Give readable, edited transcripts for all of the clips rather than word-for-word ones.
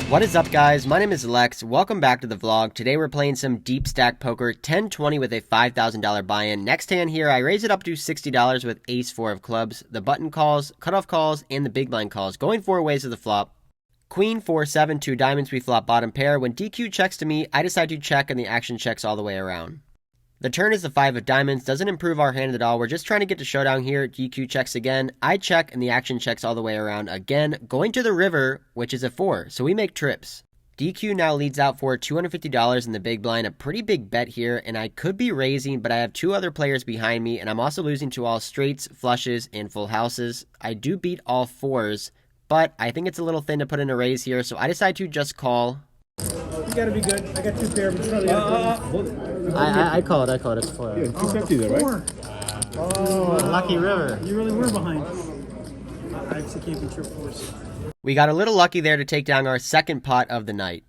What is up, guys? My name is Lex. Welcome back to the vlog. Today we're playing some deep stack poker, 10-20 with a $5,000 buy-in. Next hand here, I raise it up to $60 with ace-4 of clubs. The button calls, cutoff calls, and the big blind calls. Going 4 ways to the flop. Queen 4-7, 2 diamonds, we flop bottom pair. When DQ checks to me, I decide to check and the action checks all the way around. The turn is the 5 of diamonds, doesn't improve our hand at all. We're just trying to get to showdown here. DQ checks again. I check and the action checks all the way around again. Going to the river, which is a 4, so we make trips. DQ now leads out for $250 in the big blind, a pretty big bet here, and I could be raising, but I have 2 other players behind me, and I'm also losing to all straights, flushes, and full houses. I do beat all 4s, but I think it's a little thin to put in a raise here, so I decide to just call. You gotta be good. I got 2 pair, but it's probably I call it. It's 4. Yeah, 250 there, right? 4. Oh, lucky river. You really were behind. I actually can't be trip force. We got a little lucky there to take down our second pot of the night.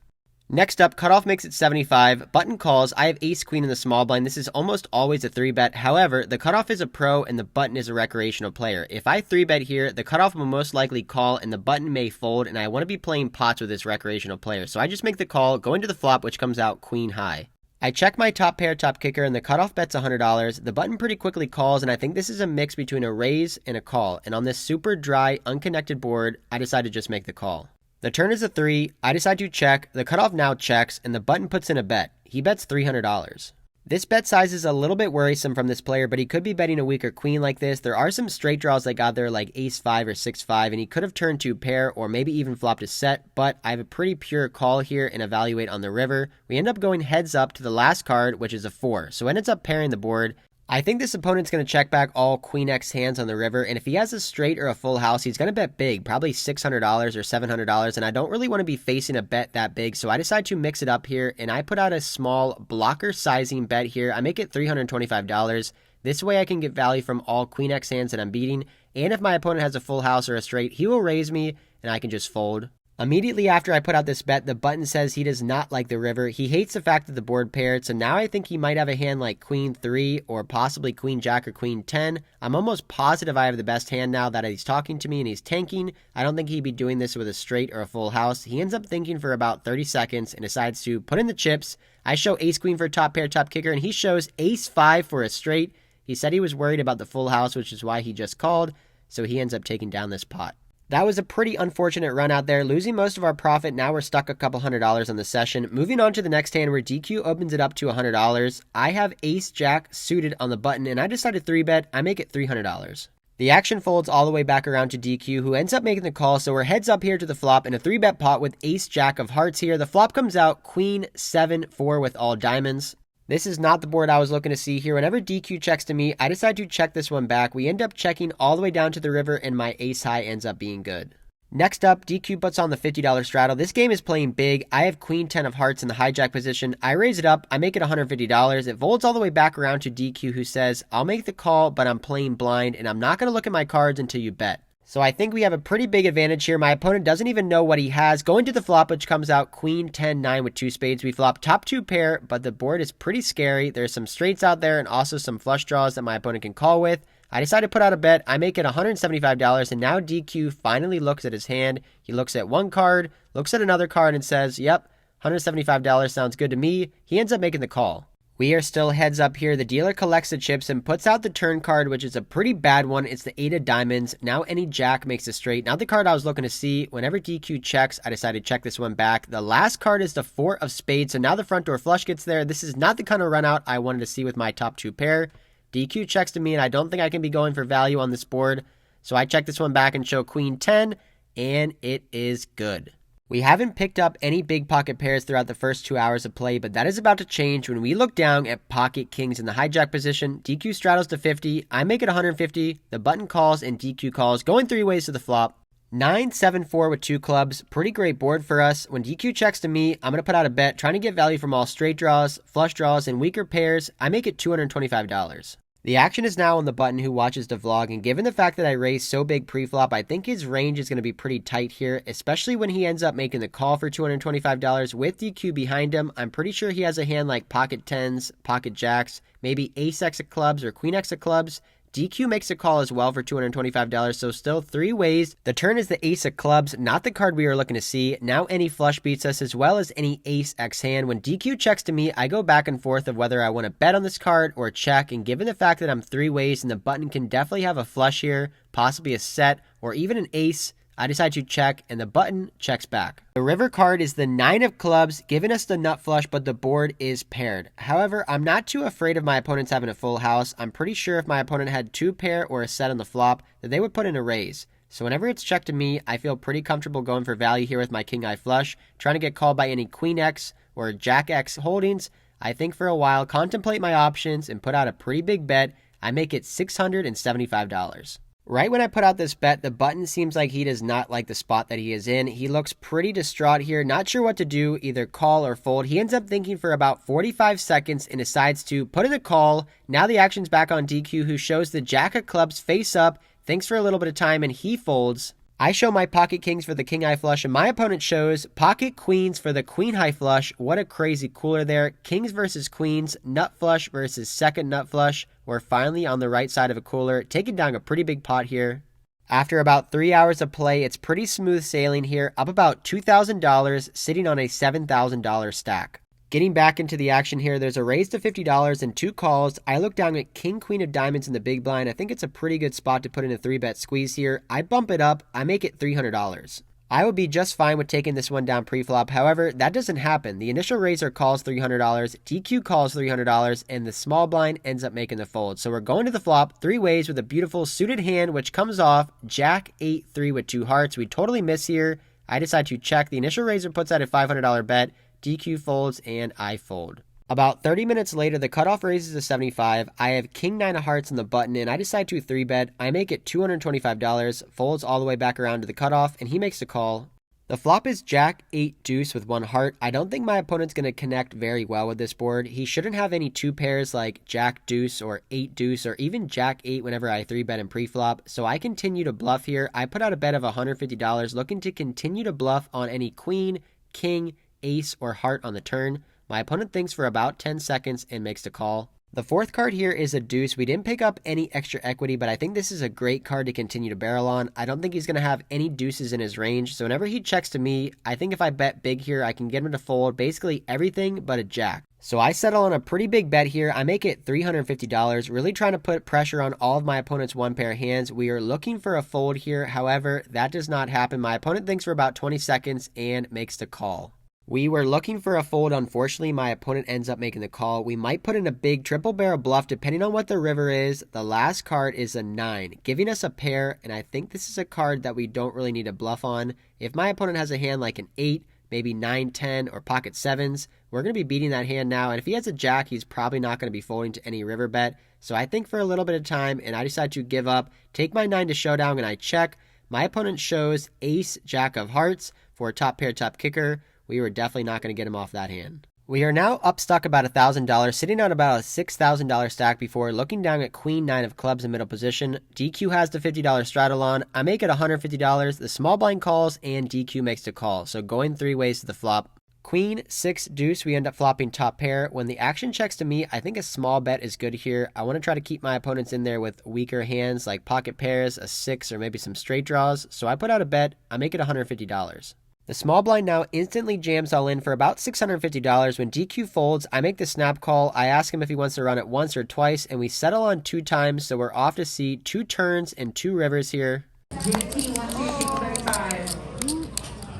Next up, cutoff makes it 75. Button calls. I have ace queen in the small blind. This is almost always a 3-bet. However, the cutoff is a pro and the button is a recreational player. If I 3-bet here, the cutoff will most likely call and the button may fold, and I want to be playing pots with this recreational player. So I just make the call, go into the flop, which comes out queen high. I check my top pair, top kicker, and the cutoff bet's $100. The button pretty quickly calls, and I think this is a mix between a raise and a call. And on this super dry, unconnected board, I decide to just make the call. The turn is a 3. I decide to check. The cutoff now checks, and the button puts in a bet. He bets $300. This bet size is a little bit worrisome from this player, but he could be betting a weaker queen like this. There are some straight draws that got there like ace-5 or 6-5, and he could have turned to pair or maybe even flopped a set, but I have a pretty pure call here and evaluate on the river. We end up going heads up to the last card, which is a 4, so it ends up pairing the board. I think this opponent's going to check back all queen X hands on the river, and if he has a straight or a full house, he's going to bet big, probably $600 or $700, and I don't really want to be facing a bet that big, so I decide to mix it up here, and I put out a small blocker sizing bet here. I make it $325. This way I can get value from all queen X hands that I'm beating, and if my opponent has a full house or a straight, he will raise me, and I can just fold. Immediately after I put out this bet, the button says he does not like the river. He hates the fact that the board paired, so now I think he might have a hand like queen 3 or possibly queen jack or queen 10. I'm almost positive I have the best hand now that he's talking to me and he's tanking. I don't think he'd be doing this with a straight or a full house. He ends up thinking for about 30 seconds and decides to put in the chips. I show ace queen for a top pair, top kicker, and he shows ace 5 for a straight. He said he was worried about the full house, which is why he just called, so he ends up taking down this pot. That was a pretty unfortunate run out there, losing most of our profit. Now we're stuck a couple $100 on the session. Moving on to the next hand where DQ opens it up to $100. I have ace jack suited on the button and I decided 3-bet. I make it $300. The action folds all the way back around to DQ, who ends up making the call, so we're heads up here to the flop in a 3-bet pot with ace jack of hearts here. The flop comes out queen 7-4 with all diamonds. This is not the board I was looking to see here. Whenever DQ checks to me, I decide to check this one back. We end up checking all the way down to the river, and my ace high ends up being good. Next up, DQ puts on the $50 straddle. This game is playing big. I have queen 10 of hearts in the hijack position. I raise it up. I make it $150. It folds all the way back around to DQ, who says, I'll make the call, but I'm playing blind, and I'm not going to look at my cards until you bet. So I think we have a pretty big advantage here. My opponent doesn't even know what he has. Going to the flop, which comes out queen 10-9 with 2 spades. We flop top 2 pair, but the board is pretty scary. There's some straights out there and also some flush draws that my opponent can call with. I decide to put out a bet. I make it $175, and now DQ finally looks at his hand. He looks at one card, looks at another card, and says, yep, $175 sounds good to me. He ends up making the call. We are still heads up here. The dealer collects the chips and puts out the turn card, which is a pretty bad one. It's the 8 of diamonds. Now any jack makes a straight. Not the card I was looking to see. Whenever DQ checks, I decided to check this one back. The last card is the 4 of spades, so now the front door flush gets there. This is not the kind of run out I wanted to see with my top 2 pair. DQ checks to me, and I don't think I can be going for value on this board. So I check this one back and show queen 10, and it is good. We haven't picked up any big pocket pairs throughout the first 2 hours of play, but that is about to change when we look down at pocket kings in the hijack position. DQ straddles to 50. I make it 150. The button calls and DQ calls, going 3 ways to the flop. 9-7-4 with 2 clubs. Pretty great board for us. When DQ checks to me, I'm going to put out a bet, trying to get value from all straight draws, flush draws, and weaker pairs. I make it $225. The action is now on the button who watches the vlog, and given the fact that I raised so big pre-flop, I think his range is going to be pretty tight here, especially when he ends up making the call for $225 with DQ behind him. I'm pretty sure he has a hand like pocket 10s, pocket jacks, maybe ace x of clubs or queen x of clubs. DQ makes a call as well for $225, so still 3 ways. The turn is the ace of clubs, not the card we are looking to see. Now any flush beats us, as well as any ace x hand. When DQ checks to me, I go back and forth of whether I want to bet on this card or check, and given the fact that I'm 3 ways and the button can definitely have a flush here, possibly a set, or even an ace, I decide to check, and the button checks back. The river card is the 9 of clubs, giving us the nut flush, but the board is paired. However, I'm not too afraid of my opponents having a full house. I'm pretty sure if my opponent had 2 pair or a set on the flop, that they would put in a raise. So whenever it's checked to me, I feel pretty comfortable going for value here with my king high flush, trying to get called by any queen X or jack X holdings. I think for a while, contemplate my options, and put out a pretty big bet. I make it $675. Right when I put out this bet, the button seems like he does not like the spot that he is in. He looks pretty distraught here, not sure what to do, either call or fold. He ends up thinking for about 45 seconds and decides to put in a call. Now the action's back on DQ, who shows the jack of clubs face up, thinks for a little bit of time, and he folds. I show my pocket kings for the king high flush, and my opponent shows pocket queens for the queen high flush. What a crazy cooler there. Kings versus queens, nut flush versus second nut flush. We're finally on the right side of a cooler, taking down a pretty big pot here. After about 3 hours of play, it's pretty smooth sailing here, up about $2,000, sitting on a $7,000 stack. Getting back into the action here, there's a raise to $50 and 2 calls. I look down at king, queen of diamonds in the big blind. I think it's a pretty good spot to put in a 3-bet squeeze here. I bump it up. I make it $300. I would be just fine with taking this one down pre-flop. However, that doesn't happen. The initial raiser calls $300, DQ calls $300, and the small blind ends up making the fold. So we're going to the flop 3 ways with a beautiful suited hand, which comes off jack 8-3 with 2 hearts. We totally miss here. I decide to check. The initial raiser puts out a $500 bet. DQ folds, and I fold. About 30 minutes later, the cutoff raises to 75. I have king 9 of hearts on the button, and I decide to 3-bet. I make it $225, folds all the way back around to the cutoff, and he makes the call. The flop is jack 8 deuce with 1 heart. I don't think my opponent's going to connect very well with this board. He shouldn't have any 2 pairs like jack deuce or 8 deuce or even jack 8 whenever I 3-bet and pre-flop, so I continue to bluff here. I put out a bet of $150, looking to continue to bluff on any queen, king, ace, or heart on the turn. My opponent thinks for about 10 seconds and makes the call. The 4th card here is a deuce. We didn't pick up any extra equity, but I think this is a great card to continue to barrel on. I don't think he's going to have any deuces in his range, so whenever he checks to me, I think if I bet big here, I can get him to fold basically everything but a jack. So I settle on a pretty big bet here. I make it $350, really trying to put pressure on all of my opponent's 1 pair hands. We are looking for a fold here. However, that does not happen. My opponent thinks for about 20 seconds and makes the call. We were looking for a fold. Unfortunately, my opponent ends up making the call. We might put in a big triple barrel bluff depending on what the river is. The last card is a 9, giving us a pair, and I think this is a card that we don't really need to bluff on. If my opponent has a hand like an 8, maybe 9, 10, or pocket 7s, we're going to be beating that hand now, and if he has a jack, he's probably not going to be folding to any river bet. So I think for a little bit of time, and I decide to give up, take my 9 to showdown, and I check. My opponent shows ace, jack of hearts for a top pair, top kicker. We were definitely not going to get him off that hand. We are now up stuck about $1,000, sitting on about a $6,000 stack before looking down at queen 9 of clubs in middle position. DQ has the $50 straddle on. I make it $150. The small blind calls, and DQ makes the call. So going 3 ways to the flop. Queen 6 deuce, we end up flopping top pair. When the action checks to me, I think a small bet is good here. I want to try to keep my opponents in there with weaker hands like pocket pairs, a 6, or maybe some straight draws. So I put out a bet. I make it $150. The small blind now instantly jams all in for about $650. When DQ folds, I make the snap call. I ask him if he wants to run it once or twice, and we settle on 2 times, so we're off to see 2 turns and 2 rivers here. JT 12635.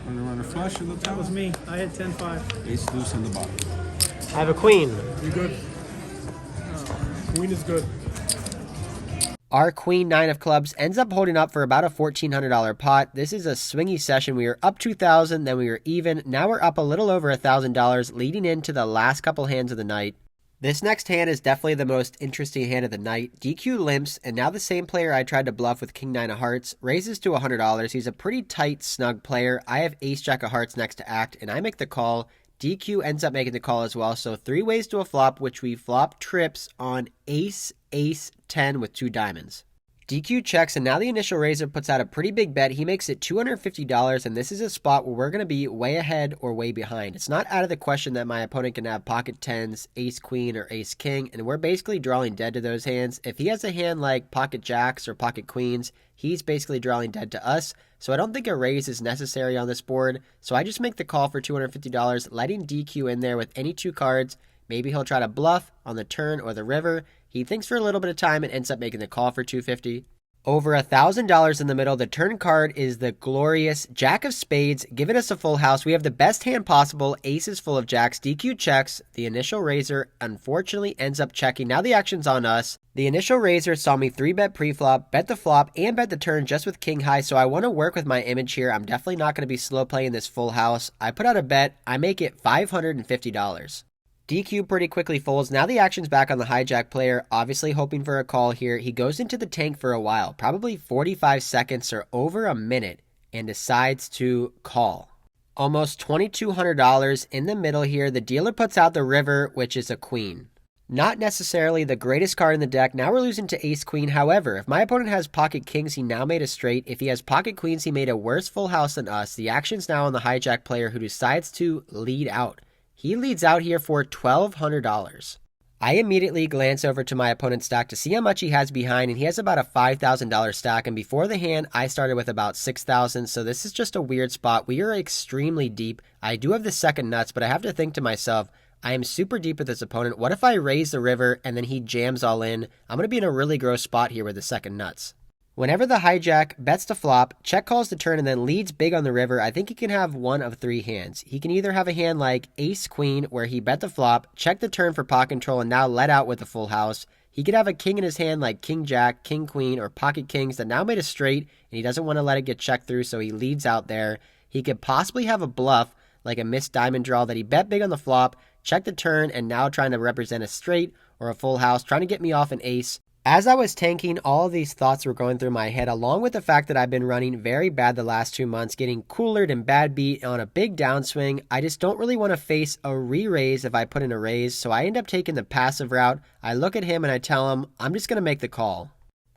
Want to run a flush in the top? That was me. I had 10-5. Ace loose on the bottom. I have a queen. You good? Queen is good. Our queen 9 of clubs ends up holding up for about a $1,400 pot. This is a swingy session. We were up $2,000, then we were even. Now we're up a little over $1,000, leading into the last couple hands of the night. This next hand is definitely the most interesting hand of the night. DQ limps, and now the same player I tried to bluff with king 9 of hearts raises to $100. He's a pretty tight, snug player. I have ace jack of hearts next to act, and I make the call. DQ ends up making the call as well, so 3 ways to a flop, which we flop trips on ace, ace, 10 with 2 diamonds. DQ checks, and now the initial raiser puts out a pretty big bet. He makes it $250, and this is a spot where we're going to be way ahead or way behind. It's not out of the question that my opponent can have pocket tens, ace queen, or ace king, and we're basically drawing dead to those hands. If he has a hand like pocket jacks or pocket queens, he's basically drawing dead to us, so I don't think a raise is necessary on this board. So I just make the call for $250, letting DQ in there with any two cards. Maybe he'll try to bluff on the turn or the river. He thinks for a little bit of time and ends up making the call for $250. Over $1,000 in the middle. The turn card is the glorious Jack of Spades, giving us a full house. We have the best hand possible. Aces full of jacks. DQ checks. The initial raiser unfortunately ends up checking. Now the action's on us. The initial raiser saw me 3-bet pre-flop, bet the flop, and bet the turn just with king high, so I want to work with my image here. I'm definitely not going to be slow playing this full house. I put out a bet. I make it $550. DQ pretty quickly folds. Now the action's back on the hijack player, obviously hoping for a call here. He goes into the tank for a while, probably 45 seconds or over a minute, and decides to call. Almost $2,200 in the middle here. The dealer puts out the river, which is a queen. Not necessarily the greatest card in the deck. Now we're losing to ace queen. However, if my opponent has pocket kings, he now made a straight. If he has pocket queens, he made a worse full house than us. The action's now on the hijack player, who decides to lead out. He leads out here for $1,200. I immediately glance over to my opponent's stack to see how much he has behind, and he has about a $5,000 stack, and before the hand, I started with about $6,000, so this is just a weird spot. We are extremely deep. I do have the second nuts, but I have to think to myself, I am super deep with this opponent. What if I raise the river and then he jams all in? I'm going to be in a really gross spot here with the second nuts. Whenever the hijack bets the flop, check calls the turn, and then leads big on the river, I think he can have one of three hands. He can either have a hand like ace-queen, where he bet the flop, check the turn for pot control, and now let out with a full house. He could have a king in his hand like king-jack, king-queen, or pocket kings that now made a straight, and he doesn't want to let it get checked through, so he leads out there. He could possibly have a bluff, like a missed diamond draw that he bet big on the flop, check the turn, and now trying to represent a straight or a full house, trying to get me off an ace. As I was tanking, all of these thoughts were going through my head, along with the fact that I've been running very bad the last 2 months, getting coolered and bad beat on a big downswing. I just don't really want to face a re-raise if I put in a raise, so I end up taking the passive route. I look at him and I tell him, I'm just going to make the call.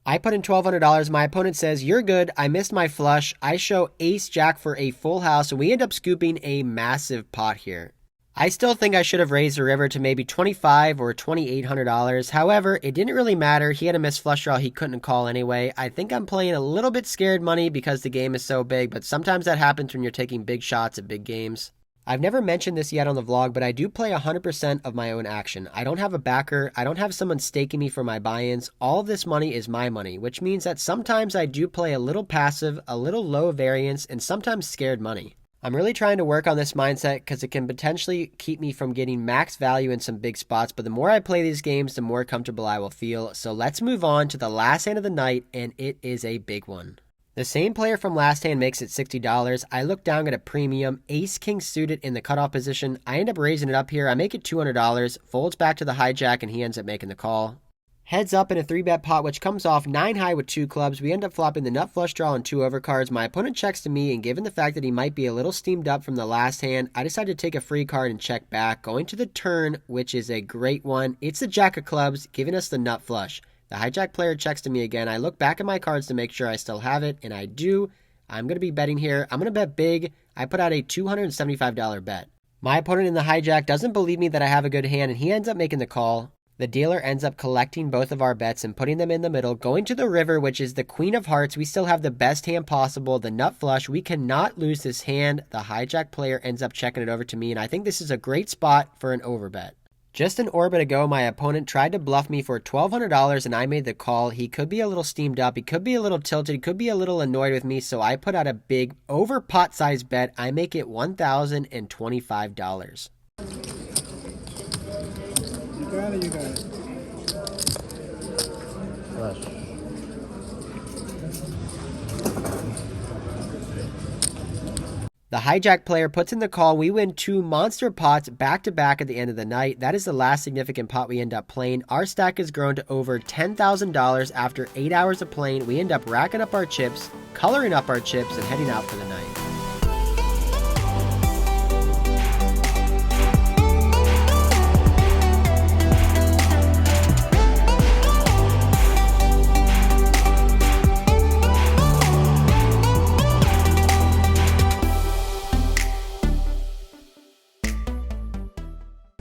I put in $1,200. My opponent says, you're good. I missed my flush. I show ace jack for a full house, and we end up scooping a massive pot here. I still think I should have raised the river to maybe $2,500 or $2,800. However, it didn't really matter. He had a missed flush draw he couldn't call anyway. I think I'm playing a little bit scared money because the game is so big, but sometimes that happens when you're taking big shots at big games. I've never mentioned this yet on the vlog, but I do play 100% of my own action. I don't have a backer. I don't have someone staking me for my buy-ins. All of this money is my money, which means that sometimes I do play a little passive, a little low variance, and sometimes scared money. I'm really trying to work on this mindset because it can potentially keep me from getting max value in some big spots, but the more I play these games, the more comfortable I will feel. So let's move on to the last hand of the night, and it is a big one. The same player from last hand makes it $60. I look down at a premium, ace-king suited in the cutoff position. I end up raising it up here. I make it $200, folds back to the hijack, and he ends up making the call. Heads up in a 3-bet pot, which comes off 9 high with 2 clubs. We end up flopping the nut flush draw and 2 overcards. My opponent checks to me, and given the fact that he might be a little steamed up from the last hand, I decide to take a free card and check back, going to the turn, which is a great one. It's the jack of clubs, giving us the nut flush. The hijack player checks to me again. I look back at my cards to make sure I still have it, and I do. I'm going to be betting here. I'm going to bet big. I put out a $275 bet. My opponent in the hijack doesn't believe me that I have a good hand, and he ends up making the call. The dealer ends up collecting both of our bets and putting them in the middle, going to the river, which is the queen of hearts. We still have the best hand possible, the nut flush. We cannot lose this hand. The hijack player ends up checking it over to me, and I think this is a great spot for an overbet. Just an orbit ago, my opponent tried to bluff me for $1,200, and I made the call. He could be a little steamed up. He could be a little tilted. He could be a little annoyed with me, so I put out a big over pot size bet. I make it $1,025. You got it, you got it. Flush. The hijack player puts in the call. We win 2 monster pots back to back at the end of the night. That is the last significant pot we end up playing. Our stack has grown to over $10,000 after 8 hours of playing. We end up racking up our chips, coloring up our chips, and heading out for the night.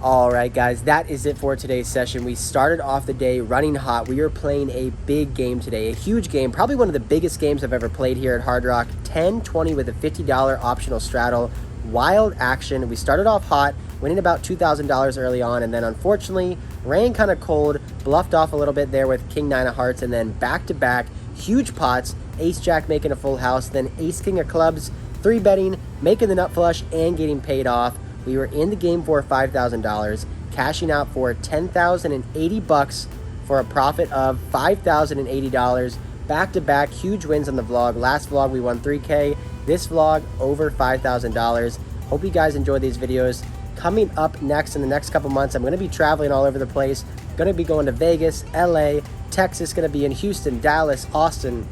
All right, guys, that is it for today's session. We started off the day running hot. We are playing a big game today, a huge game, probably one of the biggest games I've ever played here at Hard Rock. 10-20 with a $50 optional straddle. Wild action. We started off hot, winning about $2,000 early on, and then unfortunately, ran kind of cold, bluffed off a little bit there with King 9 of hearts, and then back-to-back huge pots, Ace-Jack making a full house, then Ace-King of clubs, 3-betting, making the nut flush, and getting paid off. We were in the game for $5,000, cashing out for $10,080 for a profit of $5,080. Back-to-back huge wins on the vlog. Last vlog we won $3K. This vlog over $5,000. Hope you guys enjoy these videos. Coming up next in the next couple months, I'm going to be traveling all over the place. Going to be going to Vegas, LA, Texas, going to be in Houston, Dallas, Austin,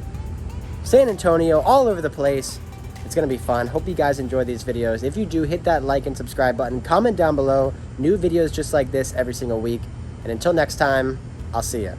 San Antonio, all over the place. It's going to be fun. Hope you guys enjoy these videos. If you do, hit that like and subscribe button. Comment down below. New videos just like this every single week. And until next time, I'll see ya.